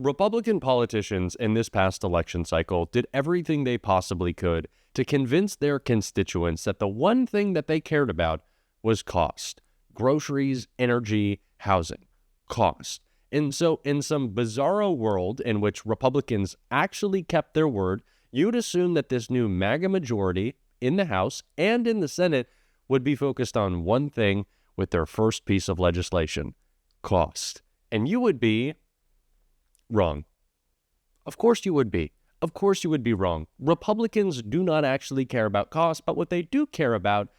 Republican politicians in this past election cycle did everything they possibly could to convince their constituents that the one thing that they cared about was cost. Groceries, energy, housing. Cost. And so in some bizarro world in which Republicans actually kept their word, you'd assume that this new MAGA majority in the House and in the Senate would be focused on one thing with their first piece of legislation: cost. And you would be wrong. Of course you would be. Of course you would be wrong. Republicans do not actually care about cost, but what they do care about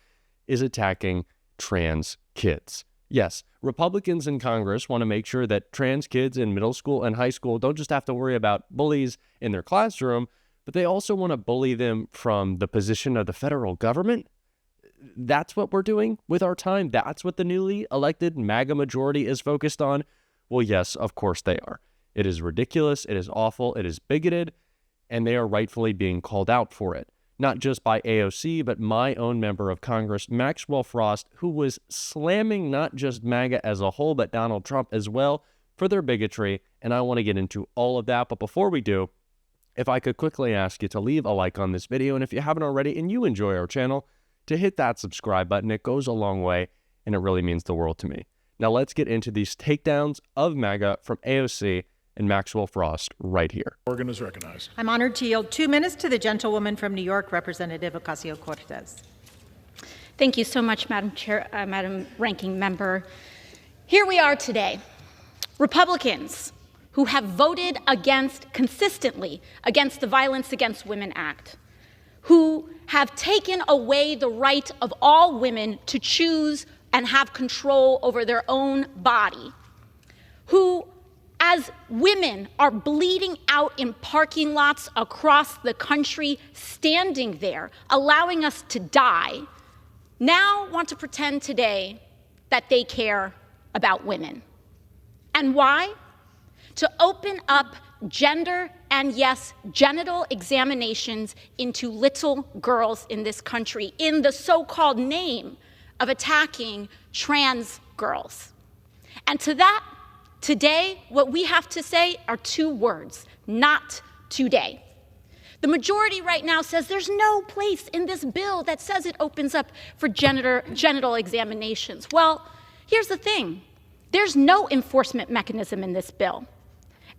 is attacking trans kids. Yes, Republicans in Congress want to make sure that trans kids in middle school and high school don't just have to worry about bullies in their classroom, but they also want to bully them from the position of the federal government. That's what we're doing with our time. That's what the newly elected MAGA majority is focused on. Well, yes, of course they are. It is ridiculous, it is awful, it is bigoted, and they are rightfully being called out for it. Not just by AOC, but my own member of Congress, Maxwell Frost, who was slamming not just MAGA as a whole, but Donald Trump as well for their bigotry, and I want to get into all of that. But before we do, if I could quickly ask you to leave a like on this video, and if you haven't already and you enjoy our channel, to hit that subscribe button. It goes a long way, and it really means the world to me. Now let's get into these takedowns of MAGA from AOC and Maxwell Frost right here. Organ is recognized. I'm honored to yield 2 minutes to the gentlewoman from New York, Representative Ocasio-Cortez. Thank you so much, Madam Chair, Madam Ranking Member. Here we are today, Republicans who have voted consistently against the Violence Against Women Act, who have taken away the right of all women to choose and have control over their own body, who, as women are bleeding out in parking lots across the country, standing there, allowing us to die, now want to pretend today that they care about women. And why? To open up gender and, yes, genital examinations into little girls in this country in the so-called name of attacking trans girls. And to that, today, what we have to say are 2 words: not today. The majority right now says there's no place in this bill that says it opens up for genital examinations. Well, here's the thing. There's no enforcement mechanism in this bill.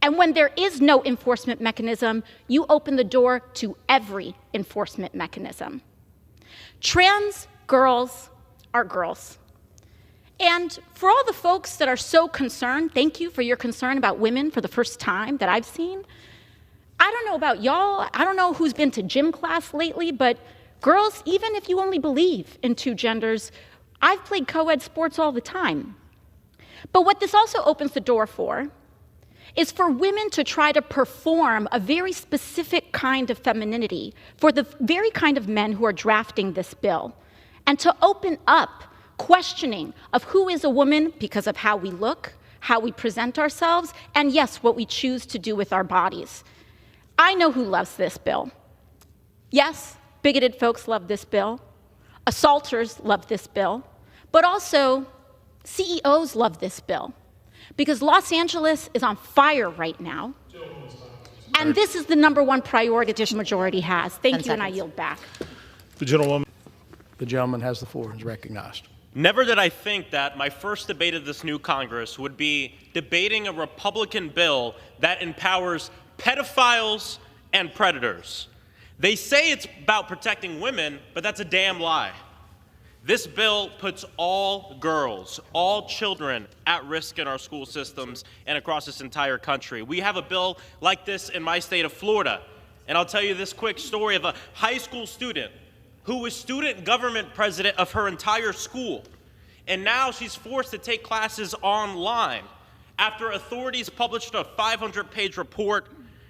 And when there is no enforcement mechanism, you open the door to every enforcement mechanism. Trans girls are girls. And for all the folks that are so concerned, thank you for your concern about women for the first time that I've seen. I don't know about y'all, I don't know who's been to gym class lately, but girls, even if you only believe in 2 genders, I've played co-ed sports all the time. But what this also opens the door for is for women to try to perform a very specific kind of femininity for the very kind of men who are drafting this bill, and to open up questioning of who is a woman because of how we look, how we present ourselves, and yes, what we choose to do with our bodies. I know who loves this bill. Yes, bigoted folks love this bill. Assaulters love this bill. But also, CEOs love this bill. Because Los Angeles is on fire right now. And this is the #1 priority this majority has. Thank you, and I yield back. The gentleman has the floor and is recognized. Never did I think that my first debate of this new Congress would be debating a Republican bill that empowers pedophiles and predators. They say it's about protecting women, but that's a damn lie. This bill puts all girls, all children at risk in our school systems and across this entire country. We have a bill like this in my state of Florida. And I'll tell you this quick story of a high school student who was student government president of her entire school. And now she's forced to take classes online after authorities published a 500-page report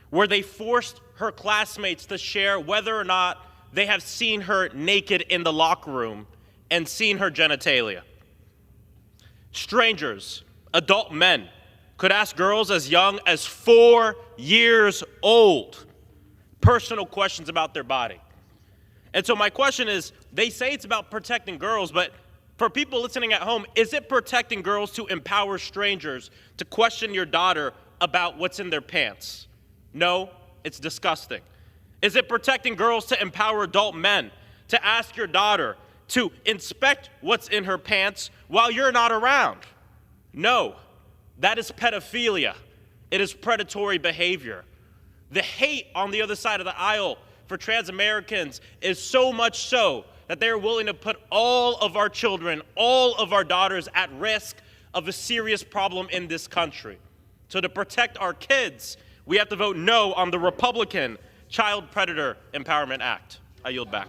where they forced her classmates to share whether or not they have seen her naked in the locker room and seen her genitalia. Strangers, adult men, could ask girls as young as 4 years old personal questions about their body. And so my question is, they say it's about protecting girls, but for people listening at home, is it protecting girls to empower strangers to question your daughter about what's in their pants? No, it's disgusting. Is it protecting girls to empower adult men to ask your daughter to inspect what's in her pants while you're not around? No, that is pedophilia. It is predatory behavior. The hate on the other side of the aisle for trans Americans is so much so that they're willing to put all of our children, all of our daughters at risk of a serious problem in this country. So to protect our kids, we have to vote no on the Republican Child Predator Empowerment Act. I yield back.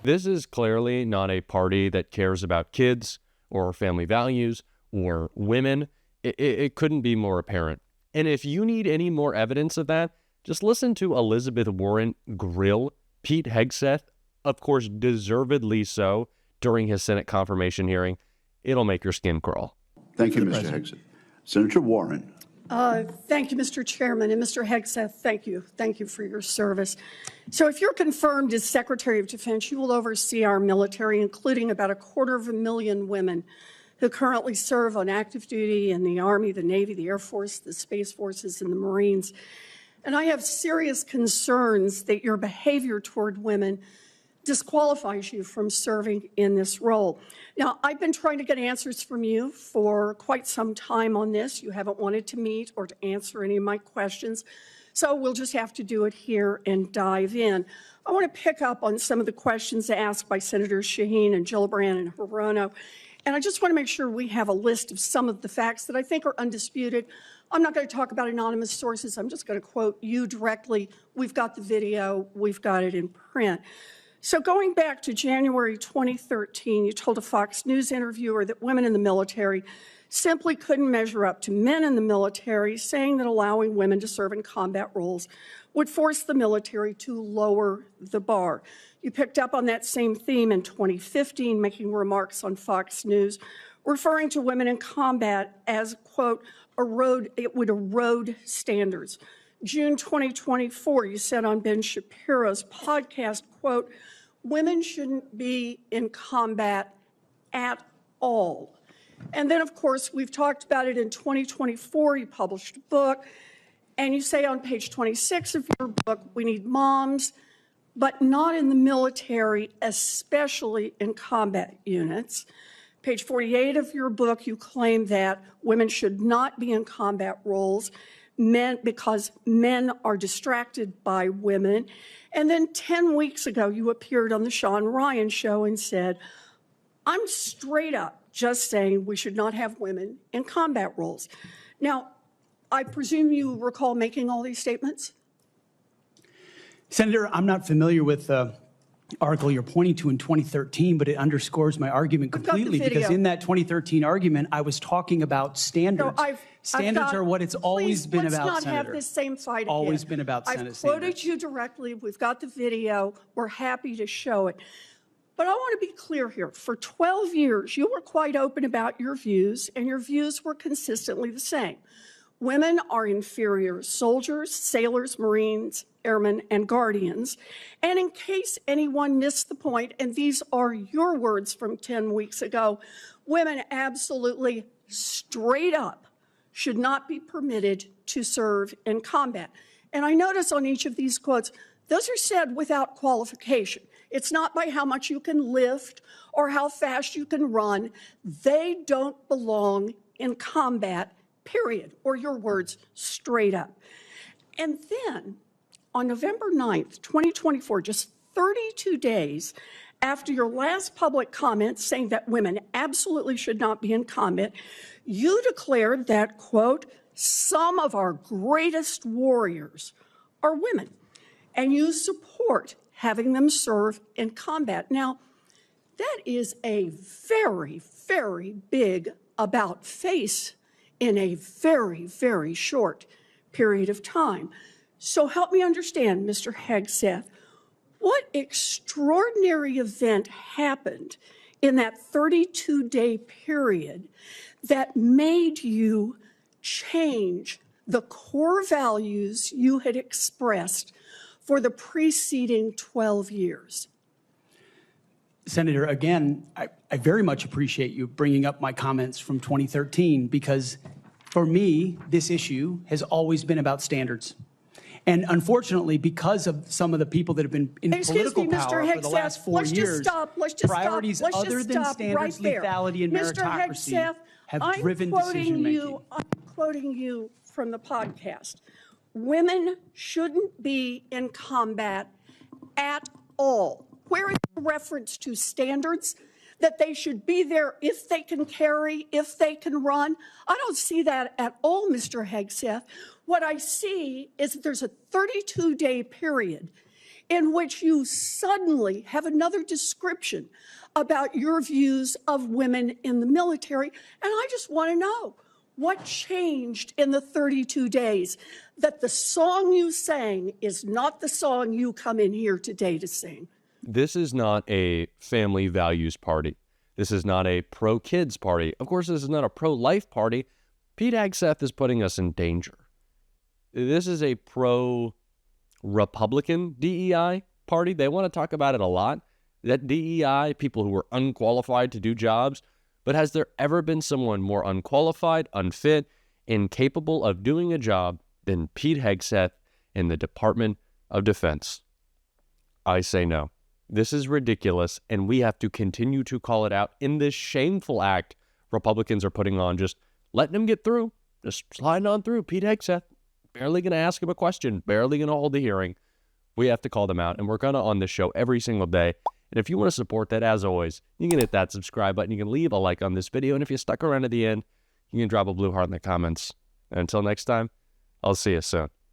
This is clearly not a party that cares about kids or family values or women. It couldn't be more apparent. And if you need any more evidence of that, just listen to Elizabeth Warren grill Pete Hegseth, of course deservedly so, during his Senate confirmation hearing. It'll make your skin crawl. Thank you, Mr. Hegseth. Senator Warren. Thank you, Mr. Chairman. And Mr. Hegseth, thank you. Thank you for your service. So if you're confirmed as Secretary of Defense, you will oversee our military, including about 250,000 women who currently serve on active duty in the Army, the Navy, the Air Force, the Space Forces, and the Marines. And I have serious concerns that your behavior toward women disqualifies you from serving in this role. Now, I've been trying to get answers from you for quite some time on this. You haven't wanted to meet or to answer any of my questions, so we'll just have to do it here and dive in. I want to pick up on some of the questions asked by Senators Shaheen and Gillibrand and Hirono, and I just want to make sure we have a list of some of the facts that I think are undisputed. I'm not going to talk about anonymous sources. I'm just going to quote you directly. We've got the video. We've got it in print. So going back to January 2013, you told a Fox News interviewer that women in the military simply couldn't measure up to men in the military, saying that allowing women to serve in combat roles would force the military to lower the bar. You picked up on that same theme in 2015, making remarks on Fox News, referring to women in combat as, quote, it would erode standards. June 2024, you said on Ben Shapiro's podcast, quote, women shouldn't be in combat at all. And then, of course, we've talked about it in 2024. You published a book, and you say on page 26 of your book, we need moms, but not in the military, especially in combat units. Page 48 of your book, you claim that women should not be in combat roles because men are distracted by women. And then 10 weeks ago, you appeared on the Sean Ryan show and said, I'm straight up just saying we should not have women in combat roles. Now, I presume you recall making all these statements? Senator, I'm not familiar with the article you're pointing to in 2013, but it underscores my argument completely, because in that 2013 argument, I was talking about standards. No, standards are what it's always been about, Senator. Let's not have Senator. this same fight again. Always been about Senate I've standards. quoted you directly. We've got the video. We're happy to show it. But I want to be clear here. For 12 years, you were quite open about your views, and your views were consistently the same. Women are inferior soldiers, sailors, Marines, airmen, and guardians. And in case anyone missed the point, and these are your words from 10 weeks ago, women absolutely straight up should not be permitted to serve in combat. And I notice on each of these quotes, those are said without qualification. It's not by how much you can lift or how fast you can run. They don't belong in combat, period, or your words, straight up. And then on November 9th, 2024, just 32 days after your last public comment saying that women absolutely should not be in combat, you declared that, quote, some of our greatest warriors are women, and you support having them serve in combat. Now, that is a very, very big about face in a very, very short period of time. So help me understand, Mr. Hegseth, what extraordinary event happened in that 32-day period that made you change the core values you had expressed for the preceding 12 years? Senator, again, I very much appreciate you bringing up my comments from 2013, because For me, this issue has always been about standards. And unfortunately, because of some of the people that have been in political power for the last 4 years, priorities other than standards, lethality, and meritocracy have driven decision-making. I'm quoting you from the podcast. Women shouldn't be in combat at all. Where is the reference to standards? That they should be there if they can carry, if they can run. I don't see that at all, Mr. Hegseth. What I see is that there's a 32-day period in which you suddenly have another description about your views of women in the military. And I just want to know, what changed in the 32 days that the song you sang is not the song you come in here today to sing? This is not a family values party. This is not a pro-kids party. Of course, this is not a pro-life party. Pete Hegseth is putting us in danger. This is a pro-Republican DEI party. They want to talk about it a lot. That DEI, people who are unqualified to do jobs. But has there ever been someone more unqualified, unfit, incapable of doing a job than Pete Hegseth in the Department of Defense? I say no. This is ridiculous, and we have to continue to call it out in this shameful act Republicans are putting on, just letting him get through, just sliding on through. Pete Hegseth, barely going to ask him a question, barely going to hold the hearing. We have to call them out, and we're going to on this show every single day. And if you want to support that, as always, you can hit that subscribe button. You can leave a like on this video, and if you stuck around to the end, you can drop a blue heart in the comments. And until next time, I'll see you soon.